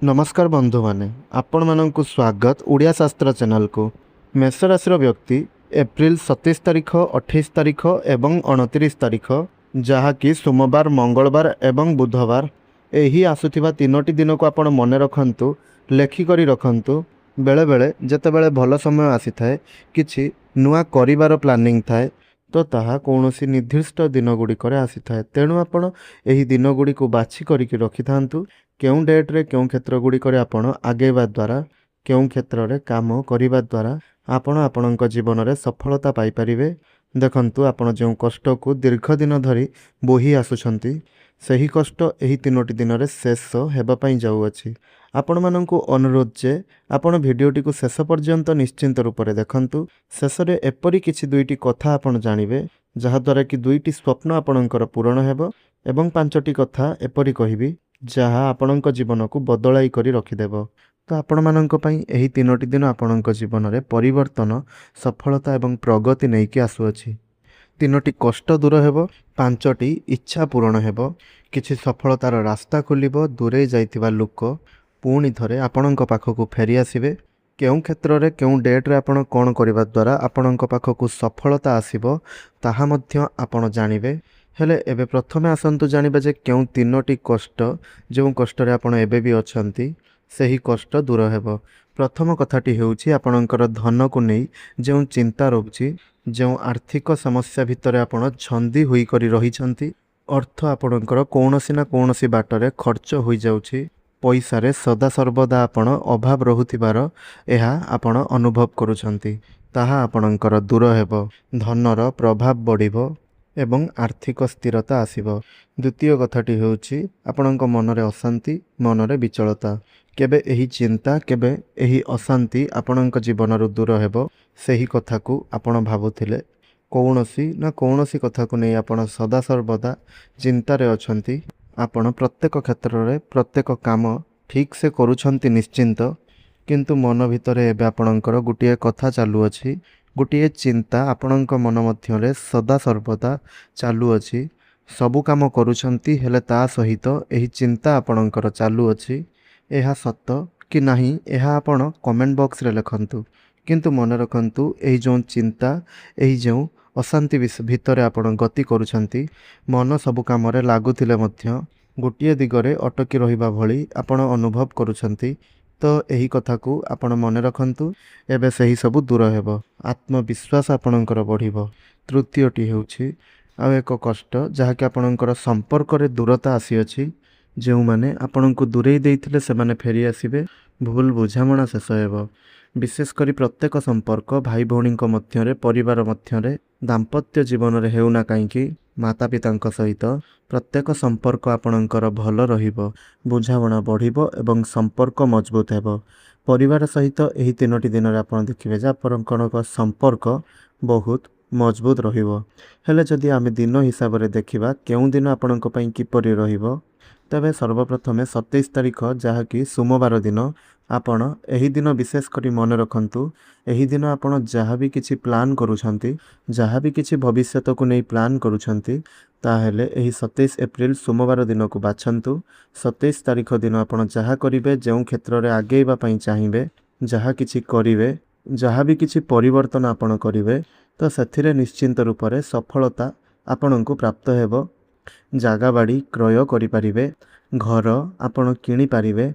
नमस्कार बंधु माने आपण मानक स्वागत उड़िया शास्त्र चैनल को। मेष राशि व्यक्ति एप्रिल 27 तारिख 28 तारिख एवं 29 तारिख जहाँकि सोमवार मंगलवार एवं बुधवार यही आसुथिबा तीनोटी दिन को आपण मन रखंतु लेखिकरी रखंतु। बेले बेले जेतेबेले भल समय आसी थाए किछि नुआ करिवार प्लानिंग थाए तो ताहा कौनसी निर्दिष्ट दिन गुड़िक आसी थाए। तेणु आपण एही दिन गुड़ी को बाछि करिकि रखि थांतु केउं डेट्रे केउं क्षेत्र गुड़िक आपण आगेवा द्वारा केउं क्षेत्र रे काम करिवा द्वारा आपण आपणक जीवन में सफलता पाई परिबे। देखंतु आपण जो कष्ट को दीर्घ दिन धरी बोही आसुछंती सही कष्ट एही तीनोटी दिन रे शेष हेबा पई जाउअछि। आपण माननकु अनुरोध जे आपण भिडियोटी को शेष पर्यंत निश्चिंत रूप से देखंतु। शेष रे एपरि किछि दुईटी कथा आपण जानिबे जहा द्वारा कि दुईटी स्वप्न आपणकर पूरण हेबो एवं पांचटी कथा एपरि कहिबी जहा आपणक जीवन को बदलाई करी रखिदेव। तो आपण माननक पई एही तीनोटी दिन आपणक जीवन रे परिवर्तन सफलता एवं प्रगति नहीं कि आसुअछि। तीनोटी कष्ट दूर हेबो, पांचटी इच्छा पूर्ण हेबो, किछि सफलतार रास्ता खोलिबो, दूरे जाइतिबा लोक पुणी थरे आपणक पाखकु फेरी आसिबे। केउं क्षेत्र रे केउं डेट रे आपण कोन करिबा द्वारा आपणक पाखकु सफलता आसिबो ताहा मध्य आपण जानिबे। हेले एबे प्रथमे आसंतु जानिबा जे केउं तीनोटी कष्ट जो कष्ट रे आपण एबे भी अछंती सही कष्ट दूर हेबो। प्रथम कथाटी हेउछि आपणकर धन को नहीं जो चिंता रोची जो आर्थिक समस्या भितर आपण छंदी हुई करी रहिछंती अर्थ आपणकर कौनसी ना कौनसी बाटरे खर्च होई जाउछि। पैसा रे सदा सर्वदा आपण अभाव रहुथिबार एहा आपण अनुभव करूछंती ताहा आपणकर दूर हेबो। धनर प्रभाव बढ़िबो एवं आर्थिक स्थिरता आसिबो। द्वितीय कथाटी हेउछि आपणक मनरे अशांति मनरे विचलता केबे एही चिंता केबे एही अशांति आपणक जीवनरु दूर हेबो। सही कथा को आपण भाबुथिले कौनसी ना कौनसी कथा को नहीं आपण सदा सर्वदा चिंता रे अछंती। आपण प्रत्येक क्षेत्र रे प्रत्येक काम ठीक से करूछंती निश्चिंत किंतु मन भितरे एबे आपणकर गुटिए कथा चालू अछि गोटे चिंता आपणक मन मध्य रे सदा सर्वदा चालू अछि। सबु काम करूछंती हेले ता सहित एही चिंता आपणकर चालू अछि। एहा सत्य कि नाही एहा आपण कमेंट बॉक्स रे लिखंतु किंतु मन रखंतु एही जो चिंता एही जो अशांति भितर आपण गति करूछंती मन सबु काम रे लागुथिले मध्य गोटे दिगरे अटकी रहिबा भली आपण अनुभव करूछंती। तो यही कथा को आपण मन रखंतु एबे सही सबु दूर हेबो, आत्मविश्वास आपणकर बढ़िबो। तृतीयटी हेउछि आ एक कष्ट जहाँकि आपणकर संपर्क रे दूरता आसी अछि। जो माने आपणको दूरेई देइथिले से माने फेरी आसीबे, भूल बुझामणा शेष हेबो। विशेष करी प्रत्येक संपर्क भाई भौणी मध्य परिवार मध्य दाम्पत्य जीवन रे हेउना काईकि माता पिता सहित प्रत्येक संपर्क आपणकर भल रहिबो, बुझामणा बढ़िबो एवं संपर्क मजबूत हेबो। परिवार सहित एही तीनोटी दिन रे आपण देखिबे जे आपणकर संपर्क बहुत मजबूत रहिबो। हेले जदि आमे दिन हिसाब रे देखिबा केउं दिन आपणक पई किपरि रहिबो तबे सर्वप्रथमे 27 तारिख जहाँकि सोमवार दिन आपण एही दिन विशेष करी मन रखंतु। एही दिन आपण जहाँ भी किछि प्लान करूछंती जहाँ भी किछि भविष्यत को नहीं प्लान करूछंती ताहेले एही 27 एप्रिल सोमवार दिन को बाछंतु। 27 तारिख दिन आपण जहाँ करिवे जो क्षेत्र रे आगेइबा पई चाहिबे जहाँ किछि करिवे जहाँ भी किछि परिवर्तन आपण करिवे तो सेथिरे निश्चिंत रूप से सफलता आपणको प्राप्त हेबो। जागा बाड़ी क्रय करि परिबे, घर आपण किनि पारिबे,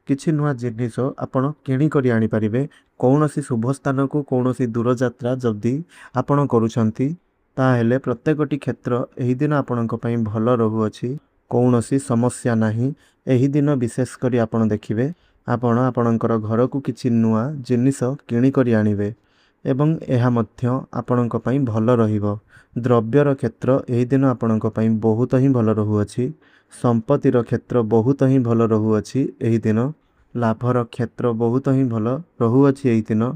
किछि नुआ जिनिस आपण किनि करि आनि पारिबे। कौनसी शुभ स्थान को कौनसी दूर यात्रा जदि आपण करूछंती ताहेले प्रत्येकटी क्षेत्र एही दिन आपणक पई भल रहुअछि, कौनसी समस्या नाही। एही दिन विशेष करी आपण देखिबे आपण आपणकर घर को किछि नुआ जिनिस किनि करि आनिबे एवं एहा मध्य आपणक पई भल रहिबो। द्रव्यर क्षेत्र एही दिन आपणक पई बहुत ही भल रहुअछि। संपत्तिर क्षेत्र बहुत ही भल रहुअछि एही दिन। लाभर क्षेत्र बहुत ही भल रहुअछि एही दिन।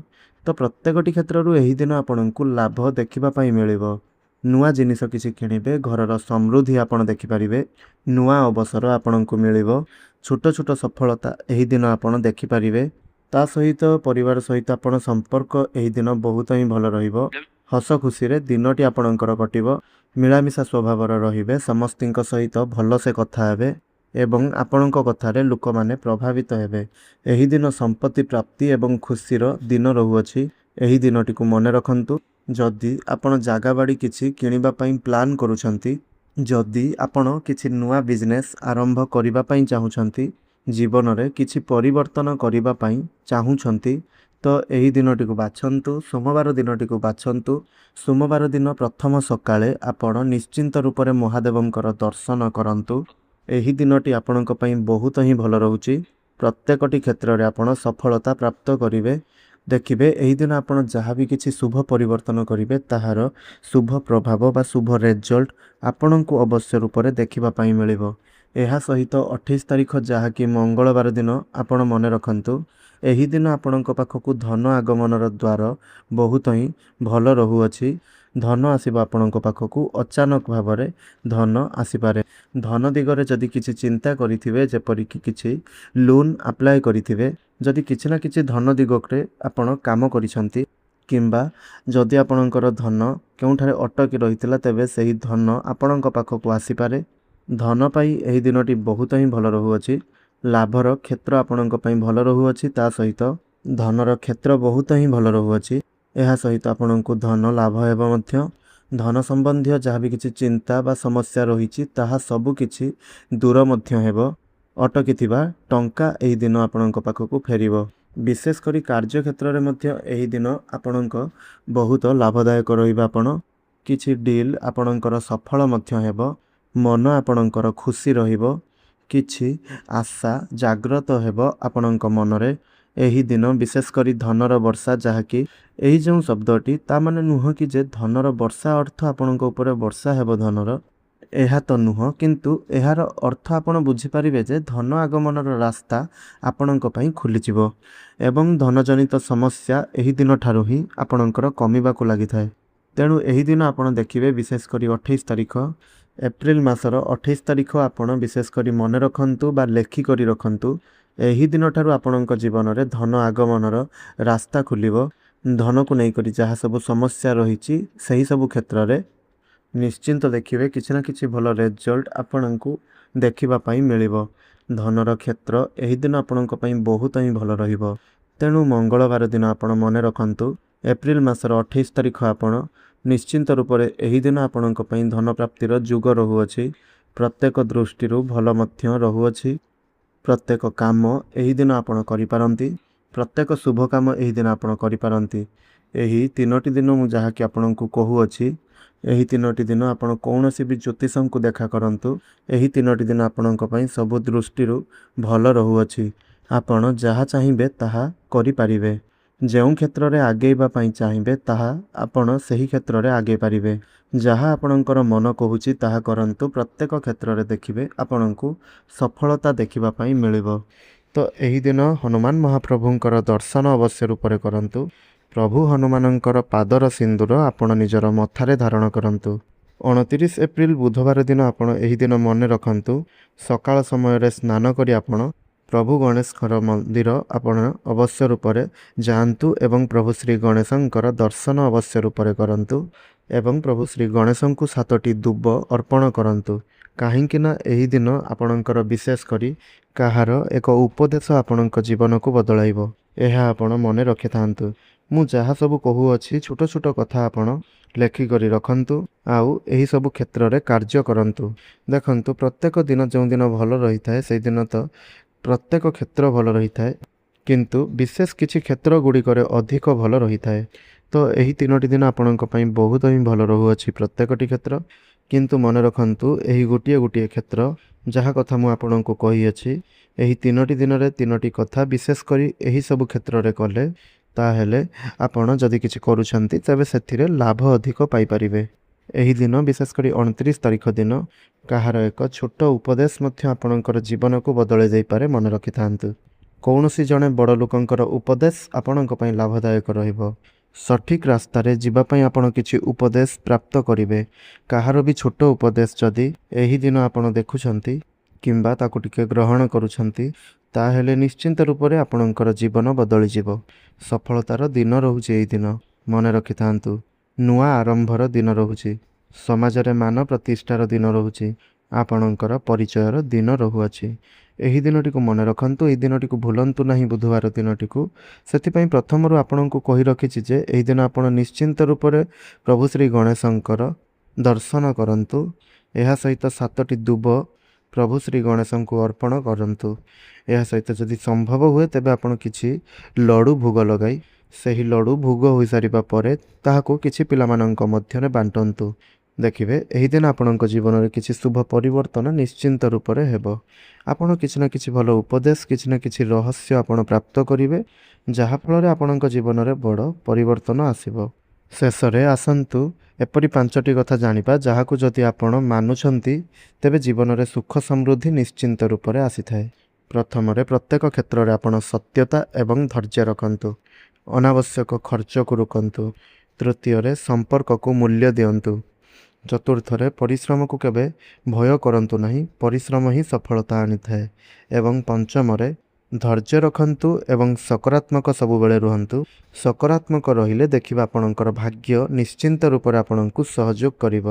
तो प्रत्येकटी क्षेत्ररु एही दिन आपणको लाभ देखिबा पई मिलिबो। नुआ जिनिस किछि किनिबे, घरर समृद्धि आपण देखि परिबे, नुआ अवसर आपणको मिलिबो, छोट छोट सफलता एही दिन आपण देखि परिबे। ता सहित परिवार सहित आपण संपर्क एही दिन बहुत ही भल रहिबो। हस खुशी रे दिनटी आपणकर कटिबो। मिलामिशा स्वभावर रहिबे, समस्तिंक सहित भल से कथा हेबे। ଏବଂ ଆପଣଙ୍କ କଥାରେ ଲୋକମାନେ ପ୍ରଭାବିତ ହେବେ। ଏହି ଦିନ ସମ୍ପତ୍ତି ପ୍ରାପ୍ତି ଏବଂ ଖୁସିର ଦିନ ରହୁଅଛି। ଏହି ଦିନଟିକୁ ମନେ ରଖନ୍ତୁ। ଯଦି ଆପଣ ଜାଗା ବାଡ଼ି କିଛି କିଣିବା ପାଇଁ ପ୍ଲାନ୍ କରୁଛନ୍ତି, ଯଦି ଆପଣ କିଛି ନୂଆ ବିଜନେସ୍ ଆରମ୍ଭ କରିବା ପାଇଁ ଚାହୁଁଛନ୍ତି, ଜୀବନରେ କିଛି ପରିବର୍ତ୍ତନ କରିବା ପାଇଁ ଚାହୁଁଛନ୍ତି, ତ ଏହି ଦିନଟିକୁ ବାଛନ୍ତୁ। ସୋମବାର ଦିନଟିକୁ ବାଛନ୍ତୁ। ସୋମବାର ଦିନ ପ୍ରଥମ ସକାଳେ ଆପଣ ନିଶ୍ଚିନ୍ତ ରୂପରେ ମହାଦେବଙ୍କର ଦର୍ଶନ କରନ୍ତୁ। ଏହି ଦିନଟି ଆପଣଙ୍କ ପାଇଁ ବହୁତ ହିଁ ଭଲ ରହୁଛି। ପ୍ରତ୍ୟେକଟି କ୍ଷେତ୍ରରେ ଆପଣ ସଫଳତା ପ୍ରାପ୍ତ କରିବେ। ଦେଖିବେ ଏହି ଦିନ ଆପଣ ଯାହା ବି କିଛି ଶୁଭ ପରିବର୍ତ୍ତନ କରିବେ ତାହାର ଶୁଭ ପ୍ରଭାବ ବା ଶୁଭ ରେଜଲ୍ଟ ଆପଣଙ୍କୁ ଅବଶ୍ୟ ରୂପରେ ଦେଖିବା ପାଇଁ ମିଳିବ। ଏହା ସହିତ 28 ତାରିଖ ଯାହାକି ମଙ୍ଗଳବାର ଦିନ ଆପଣ ମନେ ରଖନ୍ତୁ। ଏହି ଦିନ ଆପଣଙ୍କ ପାଖକୁ ଧନ ଆଗମନର ଦ୍ୱାର ବହୁତ ହିଁ ଭଲ ରହୁଅଛି। ଧନ ଆସିବ ଆପଣଙ୍କ ପାଖକୁ, ଅଚାନକ ଭାବରେ ଧନ ଆସିପାରେ। ଧନ ଦିଗରେ ଯଦି କିଛି ଚିନ୍ତା କରିଥିବେ, ଯେପରିକି କିଛି ଲୋନ୍ ଆପ୍ଲାଏ କରିଥିବେ, ଯଦି କିଛି ନା କିଛି ଧନ ଦିଗରେ ଆପଣ କାମ କରିଛନ୍ତି, କିମ୍ବା ଯଦି ଆପଣଙ୍କର ଧନ କେଉଁଠାରେ ଅଟକି ରହିଥିଲା, ତେବେ ସେହି ଧନ ଆପଣଙ୍କ ପାଖକୁ ଆସିପାରେ। ଧନ ପାଇଁ ଏହି ଦିନଟି ବହୁତ ହିଁ ଭଲ ରହୁଅଛି। ଲାଭର କ୍ଷେତ୍ର ଆପଣଙ୍କ ପାଇଁ ଭଲ ରହୁଅଛି। ତା ସହିତ ଧନର କ୍ଷେତ୍ର ବହୁତ ହିଁ ଭଲ ରହୁଅଛି। ଏହା ସହିତ ଆପଣଙ୍କୁ ଧନ ଲାଭ ହେବ ମଧ୍ୟ। ଧନ ସମ୍ବନ୍ଧୀୟ ଯାହା ବି କିଛି ଚିନ୍ତା ବା ସମସ୍ୟା ରହିଛି ତାହା ସବୁ କିଛି ଦୂର ମଧ୍ୟ ହେବ। ଅଟକିଥିବା ଟଙ୍କା ଏହି ଦିନ ଆପଣଙ୍କ ପାଖକୁ ଫେରିବ। ବିଶେଷ କରି କାର୍ଯ୍ୟକ୍ଷେତ୍ରରେ ମଧ୍ୟ ଏହି ଦିନ ଆପଣଙ୍କ ବହୁତ ଲାଭଦାୟକ ରହିବେ। ଆପଣ କିଛି ଡିଲ୍ ଆପଣଙ୍କର ସଫଳ ମଧ୍ୟ ହେବ। ମନ ଆପଣଙ୍କର ଖୁସି ରହିବ। କିଛି ଆଶା ଜାଗ୍ରତ ହେବ ଆପଣଙ୍କ ମନରେ। ଏହି ଦିନ ବିଶେଷ କରି ଧନର ବର୍ଷା, ଯାହାକି ଏହି ଯେଉଁ ଶବ୍ଦଟି ତା ମାନେ ନୁହଁ କି ଯେ ଧନର ବର୍ଷା ଅର୍ଥ ଆପଣଙ୍କ ଉପରେ ବର୍ଷା ହେବ ଧନର, ଏହା ତ ନୁହଁ। କିନ୍ତୁ ଏହାର ଅର୍ଥ ଆପଣ ବୁଝିପାରିବେ ଯେ ଧନ ଆଗମନର ରାସ୍ତା ଆପଣଙ୍କ ପାଇଁ ଖୋଲିଯିବ ଏବଂ ଧନଜନିତ ସମସ୍ୟା ଏହି ଦିନ ଠାରୁ ହିଁ ଆପଣଙ୍କର କମିବାକୁ ଲାଗିଥାଏ। ତେଣୁ ଏହି ଦିନ ଆପଣ ଦେଖିବେ, ବିଶେଷ କରି 28 ତାରିଖ ଏପ୍ରିଲ ମାସର 28 ତାରିଖ ଆପଣ ବିଶେଷ କରି ମନେ ରଖନ୍ତୁ ବା ଲେଖିକରି ରଖନ୍ତୁ। ଏହି ଦିନଠାରୁ ଆପଣଙ୍କ ଜୀବନରେ ଧନ ଆଗମନର ରାସ୍ତା ଖୋଲିବ। ଧନକୁ ନେଇକରି ଯାହା ସବୁ ସମସ୍ୟା ରହିଛି ସେହି ସବୁ କ୍ଷେତ୍ରରେ ନିଶ୍ଚିନ୍ତ ଦେଖିବେ କିଛି ନା କିଛି ଭଲ ରେଜଲ୍ଟ ଆପଣଙ୍କୁ ଦେଖିବା ପାଇଁ ମିଳିବ। ଧନର କ୍ଷେତ୍ର ଏହି ଦିନ ଆପଣଙ୍କ ପାଇଁ ବହୁତ ହିଁ ଭଲ ରହିବ। ତେଣୁ ମଙ୍ଗଳବାର ଦିନ ଆପଣ ମନେ ରଖନ୍ତୁ, ଏପ୍ରିଲ ମାସର 28 ତାରିଖ ଆପଣ ନିଶ୍ଚିନ୍ତ ରୂପରେ ଏହି ଦିନ ଆପଣଙ୍କ ପାଇଁ ଧନ ପ୍ରାପ୍ତିର ଯୁଗ ରହୁଅଛି। ପ୍ରତ୍ୟେକ ଦୃଷ୍ଟିରୁ ଭଲ ମଧ୍ୟ ରହୁଅଛି। ପ୍ରତ୍ୟେକ କାମ ଏହି ଦିନ ଆପଣ କରିପାରନ୍ତି। ପ୍ରତ୍ୟେକ ଶୁଭ କାମ ଏହି ଦିନ ଆପଣ କରିପାରନ୍ତି। ଏହି 3ଟି ଦିନ ମୁଁ ଯାହାକି ଆପଣଙ୍କୁ କହୁଅଛି, ଏହି 3ଟି ଦିନ ଆପଣ କୌଣସି ବି ଜ୍ୟୋତିଷଙ୍କୁ ଦେଖା କରନ୍ତୁ। ଏହି 3ଟି ଦିନ ଆପଣଙ୍କ ପାଇଁ ସବୁ ଦୃଷ୍ଟିରୁ ଭଲ ରହୁଅଛି। ଆପଣ ଯାହା ଚାହିଁବେ ତାହା କରିପାରିବେ। ଯେଉଁ କ୍ଷେତ୍ରରେ ଆଗେଇବା ପାଇଁ ଚାହିଁବେ ତାହା ଆପଣ ସେହି କ୍ଷେତ୍ରରେ ଆଗେଇ ପାରିବେ। ଯାହା ଆପଣଙ୍କର ମନ କହୁଛି ତାହା କରନ୍ତୁ। ପ୍ରତ୍ୟେକ କ୍ଷେତ୍ରରେ ଦେଖିବେ ଆପଣଙ୍କୁ ସଫଳତା ଦେଖିବା ପାଇଁ ମିଳିବ। ତ ଏହି ଦିନ ହନୁମାନ ମହାପ୍ରଭୁଙ୍କର ଦର୍ଶନ ଅବଶ୍ୟ ରୂପରେ କରନ୍ତୁ। ପ୍ରଭୁ ହନୁମାନଙ୍କର ପାଦର ସିନ୍ଦୁର ଆପଣ ନିଜର ମଥାରେ ଧାରଣ କରନ୍ତୁ। 29 ଏପ୍ରିଲ ବୁଧବାର ଦିନ ଆପଣ ଏହି ଦିନ ମନେ ରଖନ୍ତୁ, ସକାଳ ସମୟରେ ସ୍ନାନ କରି ଆପଣ ପ୍ରଭୁ ଗଣେଶଙ୍କର ମନ୍ଦିର ଆପଣ ଅବଶ୍ୟ ରୂପରେ ଯାଆନ୍ତୁ ଏବଂ ପ୍ରଭୁ ଶ୍ରୀ ଗଣେଶଙ୍କର ଦର୍ଶନ ଅବଶ୍ୟ ରୂପରେ କରନ୍ତୁ ଏବଂ ପ୍ରଭୁ ଶ୍ରୀ ଗଣେଶଙ୍କୁ 7ଟି ଦୁବ ଅର୍ପଣ କରନ୍ତୁ। କାହିଁକି ନା ଏହି ଦିନ ଆପଣଙ୍କର ବିଶେଷ କରି କାହାର ଏକ ଉପଦେଶ ଆପଣଙ୍କ ଜୀବନକୁ ବଦଳାଇବ। ଏହା ଆପଣ ମନେ ରଖିଥାନ୍ତୁ। ମୁଁ ଯାହା ସବୁ କହୁଅଛି ଛୋଟ ଛୋଟ କଥା ଆପଣ ଲେଖିକରି ରଖନ୍ତୁ ଆଉ ଏହି ସବୁ କ୍ଷେତ୍ରରେ କାର୍ଯ୍ୟ କରନ୍ତୁ। ଦେଖନ୍ତୁ, ପ୍ରତ୍ୟେକ ଦିନ ଯେଉଁ ଦିନ ଭଲ ରହିଥାଏ ସେହିଦିନ ତ ପ୍ରତ୍ୟେକ କ୍ଷେତ୍ର ଭଲ ରହିଥାଏ, କିନ୍ତୁ ବିଶେଷ କିଛି କ୍ଷେତ୍ର ଗୁଡ଼ିକରେ ଅଧିକ ଭଲ ରହିଥାଏ। ତ ଏହି 3ଟି ଦିନ ଆପଣଙ୍କ ପାଇଁ ବହୁତ ହିଁ ଭଲ ରହୁଅଛି ପ୍ରତ୍ୟେକଟି କ୍ଷେତ୍ର। କିନ୍ତୁ ମନେ ରଖନ୍ତୁ, ଏହି ଗୋଟିଏ ଗୋଟିଏ କ୍ଷେତ୍ର ଯାହା କଥା ମୁଁ ଆପଣଙ୍କୁ କହିଅଛି, ଏହି 3ଟି ଦିନରେ 3ଟି କଥା ବିଶେଷ କରି ଏହି ସବୁ କ୍ଷେତ୍ରରେ କଲେ ତାହେଲେ ଆପଣ ଯଦି କିଛି କରୁଛନ୍ତି ତେବେ ସେଥିରେ ଲାଭ ଅଧିକ ପାଇପାରିବେ। ଏହି ଦିନ ବିଶେଷ କରି 29 ତାରିଖ ଦିନ କାହାର ଏକ ଛୋଟ ଉପଦେଶ ମଧ୍ୟ ଆପଣଙ୍କର ଜୀବନକୁ ବଦଳାଇ ଦେଇପାରେ। ମନେ ରଖିଥାନ୍ତୁ, କୌଣସି ଜଣେ ବଡ଼ ଲୋକଙ୍କର ଉପଦେଶ ଆପଣଙ୍କ ପାଇଁ ଲାଭଦାୟକ ରହିବ। ସଠିକ୍ ରାସ୍ତାରେ ଯିବା ପାଇଁ ଆପଣ କିଛି ଉପଦେଶ ପ୍ରାପ୍ତ କରିବେ। କାହାର ବି ଛୋଟ ଉପଦେଶ ଯଦି ଏହି ଦିନ ଆପଣ ଦେଖୁଛନ୍ତି କିମ୍ବା ତାକୁ ଟିକେ ଗ୍ରହଣ କରୁଛନ୍ତି, ତାହେଲେ ନିଶ୍ଚିନ୍ତ ରୂପରେ ଆପଣଙ୍କର ଜୀବନ ବଦଳିଯିବ। ସଫଳତାର ଦିନ ରହୁଛି ଏହି ଦିନ, ମନେ ରଖିଥାନ୍ତୁ। ନୂଆ ଆରମ୍ଭର ଦିନ ରହୁଛି। ସମାଜରେ ମାନ ପ୍ରତିଷ୍ଠାର ଦିନ ରହୁଛି। ଆପଣଙ୍କର ପରିଚୟର ଦିନ ରହୁଅଛି। ଏହି ଦିନଟିକୁ ମନେ ରଖନ୍ତୁ, ଏହି ଦିନଟିକୁ ଭୁଲନ୍ତୁ ନାହିଁ, ବୁଧବାର ଦିନଟିକୁ। ସେଥିପାଇଁ ପ୍ରଥମରୁ ଆପଣଙ୍କୁ କହି ରଖିଛି ଯେ ଏହି ଦିନ ଆପଣ ନିଶ୍ଚିନ୍ତ ରୂପରେ ପ୍ରଭୁ ଶ୍ରୀ ଗଣେଶଙ୍କର ଦର୍ଶନ କରନ୍ତୁ। ଏହା ସହିତ 7ଟି ଦୁବ ପ୍ରଭୁ ଶ୍ରୀ ଗଣେଶଙ୍କୁ ଅର୍ପଣ କରନ୍ତୁ। ଏହା ସହିତ ଯଦି ସମ୍ଭବ ହୁଏ ତେବେ ଆପଣ କିଛି ଲଡ଼ୁ ଭୋଗ ଲଗାଇ ସେହି ଲଡ଼ୁ ଭୋଗ ହୋଇସାରିବା ପରେ ତାହାକୁ କିଛି ପିଲାମାନଙ୍କ ମଧ୍ୟରେ ବାଣ୍ଟନ୍ତୁ। ଦେଖିବେ ଏହି ଦିନ ଆପଣଙ୍କ ଜୀବନରେ କିଛି ଶୁଭ ପରିବର୍ତ୍ତନ ନିଶ୍ଚିନ୍ତ ରୂପରେ ହେବ। ଆପଣ କିଛି ନା କିଛି ଭଲ ଉପଦେଶ, କିଛି ନା କିଛି ରହସ୍ୟ ଆପଣ ପ୍ରାପ୍ତ କରିବେ, ଯାହାଫଳରେ ଆପଣଙ୍କ ଜୀବନରେ ବଡ଼ ପରିବର୍ତ୍ତନ ଆସିବ। ଶେଷରେ ଆସନ୍ତୁ ଏପରି 5ଟି କଥା ଜାଣିବା ଯାହାକୁ ଯଦି ଆପଣ ମାନୁଛନ୍ତି ତେବେ ଜୀବନରେ ସୁଖ ସମୃଦ୍ଧି ନିଶ୍ଚିନ୍ତ ରୂପରେ ଆସିଥାଏ। ପ୍ରଥମରେ ପ୍ରତ୍ୟେକ କ୍ଷେତ୍ରରେ ଆପଣ ସତ୍ୟତା ଏବଂ ଧୈର୍ଯ୍ୟ ରଖନ୍ତୁ। ଅନାବଶ୍ୟକ ଖର୍ଚ୍ଚକୁ ରୋକନ୍ତୁ। ତୃତୀୟରେ ସମ୍ପର୍କକୁ ମୂଲ୍ୟ ଦିଅନ୍ତୁ। ଚତୁର୍ଥରେ ପରିଶ୍ରମକୁ କେବେ ଭୟ କରନ୍ତୁ ନାହିଁ, ପରିଶ୍ରମ ହିଁ ସଫଳତା ଆଣିଥାଏ। ଏବଂ ପଞ୍ଚମରେ ଧୈର୍ଯ୍ୟ ରଖନ୍ତୁ ଏବଂ ସକାରାତ୍ମକ ସବୁବେଳେ ରୁହନ୍ତୁ। ସକାରାତ୍ମକ ରହିଲେ ଦେଖିବା ଆପଣଙ୍କର ଭାଗ୍ୟ ନିଶ୍ଚିନ୍ତ ରୂପରେ ଆପଣଙ୍କୁ ସହଯୋଗ କରିବ।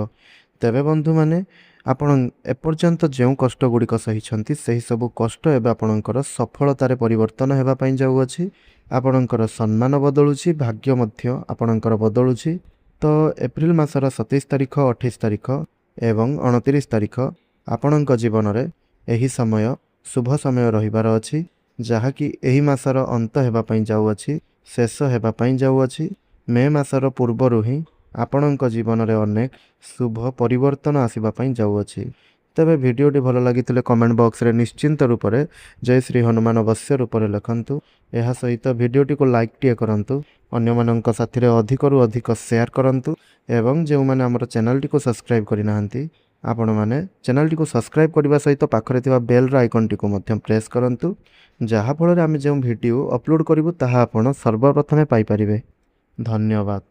ତେବେ ବନ୍ଧୁମାନେ, ଆପଣ ଏପର୍ଯ୍ୟନ୍ତ ଯେଉଁ କଷ୍ଟ ଗୁଡ଼ିକ ସହିଛନ୍ତି ସେହି ସବୁ କଷ୍ଟ ଏବେ ଆପଣଙ୍କର ସଫଳତାରେ ପରିବର୍ତ୍ତନ ହେବା ପାଇଁ ଯାଉଅଛି। ଆପଣଙ୍କର ସମ୍ମାନ ବଦଳୁଛି, ଭାଗ୍ୟ ମଧ୍ୟ ଆପଣଙ୍କର ବଦଳୁଛି। ତ ଏପ୍ରିଲ ମାସର 27 ତାରିଖ, 28 ତାରିଖ ଏବଂ 29 ତାରିଖ ଆପଣଙ୍କ ଜୀବନରେ ଏହି ସମୟ ଶୁଭ ସମୟ ରହିବାର ଅଛି, ଯାହାକି ଏହି ମାସର ଅନ୍ତ ହେବା ପାଇଁ ଯାଉଅଛି, ଶେଷ ହେବା ପାଇଁ ଯାଉଅଛି। ମେ ମାସର ପୂର୍ବରୁ ହିଁ ଆପଣଙ୍କ ଜୀବନରେ ଅନେକ ଶୁଭ ପରିବର୍ତ୍ତନ ଆସିବା ପାଇଁ ଯାଉଅଛି। ତେବେ ଭିଡ଼ିଓଟି ଭଲ ଲାଗିଥିଲେ କମେଣ୍ଟ ବକ୍ସରେ ନିଶ୍ଚିନ୍ତ ରୂପରେ ଜୟ ଶ୍ରୀ ହନୁମାନ ଅବଶ୍ୟ ରୂପରେ ଲେଖନ୍ତୁ। ଏହା ସହିତ ଭିଡ଼ିଓଟିକୁ ଲାଇକ୍ଟିଏ କରନ୍ତୁ, ଅନ୍ୟମାନଙ୍କ ସାଥିରେ ଅଧିକରୁ ଅଧିକ ସେୟାର କରନ୍ତୁ ଏବଂ ଯେଉଁମାନେ ଆମର ଚ୍ୟାନେଲଟିକୁ ସବସ୍କ୍ରାଇବ୍ କରିନାହାନ୍ତି ଆପଣମାନେ ଚ୍ୟାନେଲଟିକୁ ସବସ୍କ୍ରାଇବ୍ କରିବା ସହିତ ପାଖରେ ଥିବା ବେଲ୍ର ଆଇକନ୍ଟିକୁ ମଧ୍ୟ ପ୍ରେସ୍ କରନ୍ତୁ, ଯାହାଫଳରେ ଆମେ ଯେଉଁ ଭିଡ଼ିଓ ଅପଲୋଡ଼ କରିବୁ ତାହା ଆପଣ ସର୍ବପ୍ରଥମେ ପାଇପାରିବେ। ଧନ୍ୟବାଦ।